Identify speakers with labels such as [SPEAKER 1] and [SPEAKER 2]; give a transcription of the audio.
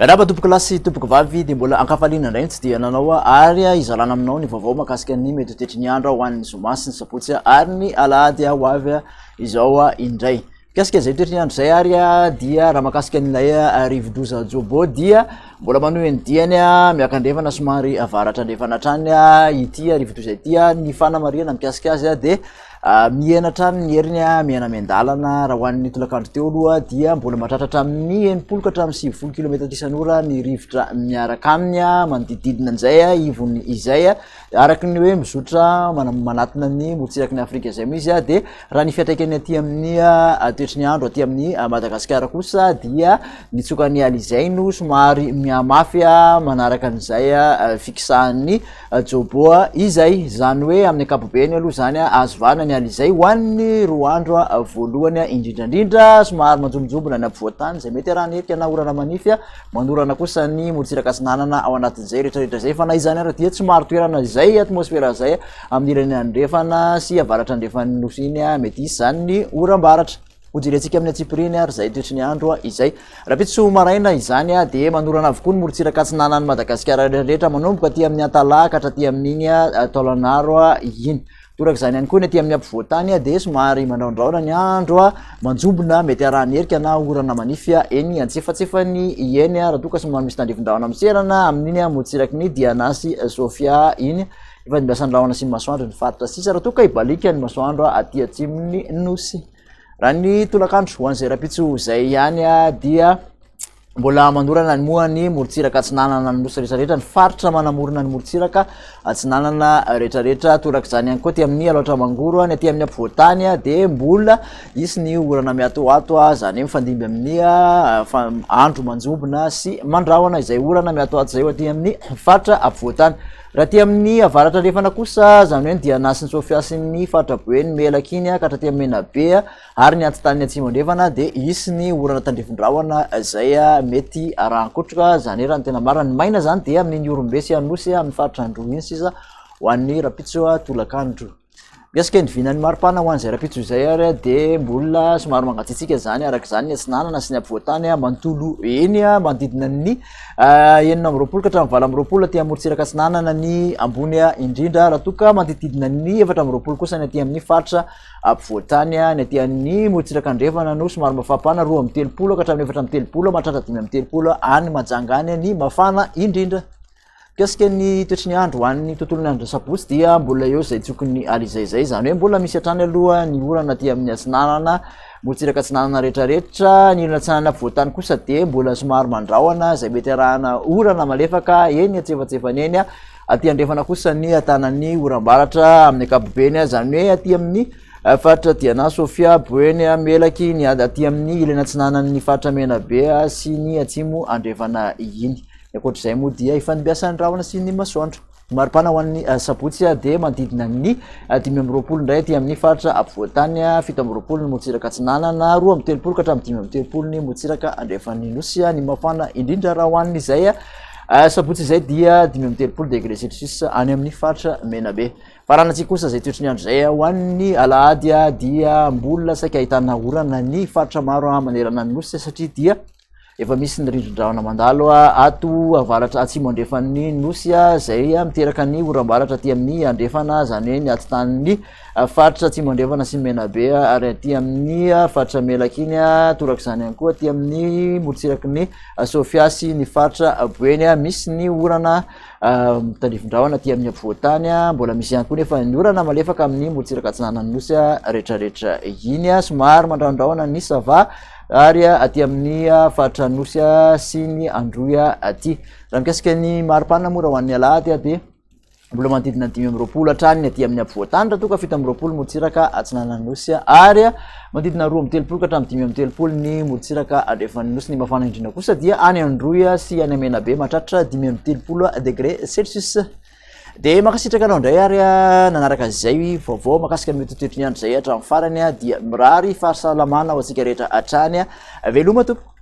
[SPEAKER 1] Raba tompoko lasy tompoko vavy de mbola ankafaliana indray tsy dia nanao ary izalana aminao ny vaovao mahakasika ny mety tetry ny andro ho an'ny zoma sy ny sabotsy ary ny alahady ho avy izao indray. Mikasika zay tetry ny andro zay ary dia raha mahakasika an'ilay rivodroza Jobo dia mbola manohy ny diany miakandrefana somary avaratra andrefana hatrany ity rivodroza ity ny fanamariana mikasika azy de mienatra amin'ny heriny miena mendalana raha ho an'ny tolakandro teo aloha dia mbola mahatratra amin'ny 80 ka hatramin'ny 70 km isan'ora ny rivotra miaraka aminy manodididina an'izay ivony izay araky ny hoe mizotra manatina ny motsiraky ny Afrika izay izy de raha ny fiatraikany aty amin'ny toetry ny andro aty amin'ny Madagasikara kosa dia nitsokany alizay no somary miamafy manaraka an'izay fiksahan'ny Jobo izay zany hoe amin'ny ankapobeny aloha zany azo vana ny alizay ho an'ny roa andro voalohany indrindrandrindra somary manjombonjombona ny ampovoantany zay mety raha nerika na orana manify manorana kosa ny morotsiraka atsinanana ao anatin'izay rehetrarehetra zay fa na izany ary dia tsy maro toerana izay atmosfera zay amin'ny ilany andrefana sy avaratra andrefan'ny nosy iny mety isy zany ny oram-baratra hojirentsika amin'ny atsipiriny ary zay toetry ny andro izay raha pitso maraina izany de manorana avokoa ny morotsiraka atsinanan'ny Madagasikara rehetrarehetra manomboka aty amin'ny Atalaka hatraty amin'igny Taolagnaro iny torak zany ihany koa ny aty amin'ny ampovoantany de somary mandraondraona ny andro manjombona mety arahany herika na orana manify eny antsefatsefany eny raha toka somary misy tandrivon-drahona miserana amin'iny motsiraky ny Diana sy Sofia iny efa nibiasan'ny rahona sy ny masoandro ny faritra sisa raha toka ibalika ny masoandro aty atsimony nosy raha ny tolakandro ho an'izay rapitso zay ihany dia mbola manorana ny moa ny morotsiraka atsinanana ny nosy rehetrarehetra ny faritra manamorona ny morotsiraka atsinanana rehetrarehetra torak zany ihany koa ty amin'ny aloatra mangoro ny aty amin'ny ampovoantany de mbola isy ny orana miatoato zany hoe mifandimby amin'ny andro manjombona sy mandrahona izay orana miatoato zay aty amin'ny faritra ampovoantany raha ty amin'ny avaratra andrefana kosa zany hoe ny Diana sy ny Sofia sy ny faritra boeny melaky iny ka hatraty amin'ny Menabe ary ny antitany atsimo andrefana de isy ny orana tandrivon-drahona zay mety arahankotroka zany raha ny tena marina ny maina zany de amin'ny orombesy anosy amin'ny faritra andro iny sisa ho an'ny rapitso tolakandro miasika ny vinany maripana ho an'izay rapitso izay ary de mbola somary mangatsitsika zany araka zany ny atsinanana sy ny ampovoantany mantolo eny manodidina ny 9 ka hatramin'ny 20 aty morotsiraka atsinanana ny ambony indrindra raha toka manodididina ny 4 kosa ny aty amin'ny faritra ampovoantany ny aty amin'ny morotsiraka andrefana no somary mafapana 2 ka hatramin'ny 4 mahatratra 5 any majangany ny mafana indrindra. Kasika ny toetry ny andro ho an'ny tontolon'ny andro sabotsy dia mbola eo zay tsokony alizaizay zany hoe mbola misy hatrany aloha ny orana aty amin'ny atsinanana morotsiraka atsinanana rehetrarehetra ny ilana atsinanana ampovoantany kosa de mbola somary mandrahona zay mety arahana orana malefaka eny atsefatsefany eny aty andrefana kosa ny atanan'ny oram-baratra amin'ny ankapobeny zany hoe aty amin'ny faritra Diana Sofia boeny melaky ny aty amin'ny ilana atsinanan'ny faritra Menabe sy ny atsimo andrefana iny akoatr'izay moa dia ifanibiasan'ny rahona sy ny masoandro maripana ho an'ny sabotsy de manodidina ny 5 indray aty amin'ny faritra ampovoantany 7 ny motsiraka atsinanana 2 ka hatramin'ny 5 ny motsiraka andrefan'ny nosy ny mafana indrindra raha ho an'izay sabotsy izay dia 5 degré celsius any amin'ny faritra Menabe faranatsika kosa zay toetry ny andro zay ho an'ny alahady dia mbola saika ahitana orana ny faritra maro manerana ny nosy satria dia efa misy ny rindron-drahona mandalo ato avaratra atsimo andrefan'ny nosy zay miteraka ny oram-baratra aty amin'ny andrefana zany hoe ny atitan'ny faritra atsimo andrefana sy Menabe ary aty amin'ny faritra melaky iny torak zany ihany koa aty amin'ny morotsiraky ny Sofia sy ny faritra boeny misy ny orana tandrivon-drahona aty amin'ny ampovoantany mbola misy ihany koa nefa ny orana malefaka amin'ny morotsiraka atsinanany nosy rehetrarehetra iny somary mandraondraona ny sava ary aty amin'ny faritra nosy sy ny androy aty raha mikasika ny maripana moa raha ho an'ny alahady de mbola manodidina 5 hatrany aty amin'ny ampovoantany raha toka 7 morotsiraka atsinanany nosy ary manodidina 2 ka hatramin'ny 5 ny morotsiraka andrefan'ny nosy ny mafana indrindra kosa dia any androy sy any Menabe mahatratra 5 degré celsius de makasitraka anao indray ary nanaraka zay vaovao makasika ny metotoetry ny andro zay hatramin'ny farany dia mirary fahasalamana ho antsika rehetra hatrany veloma tompoko.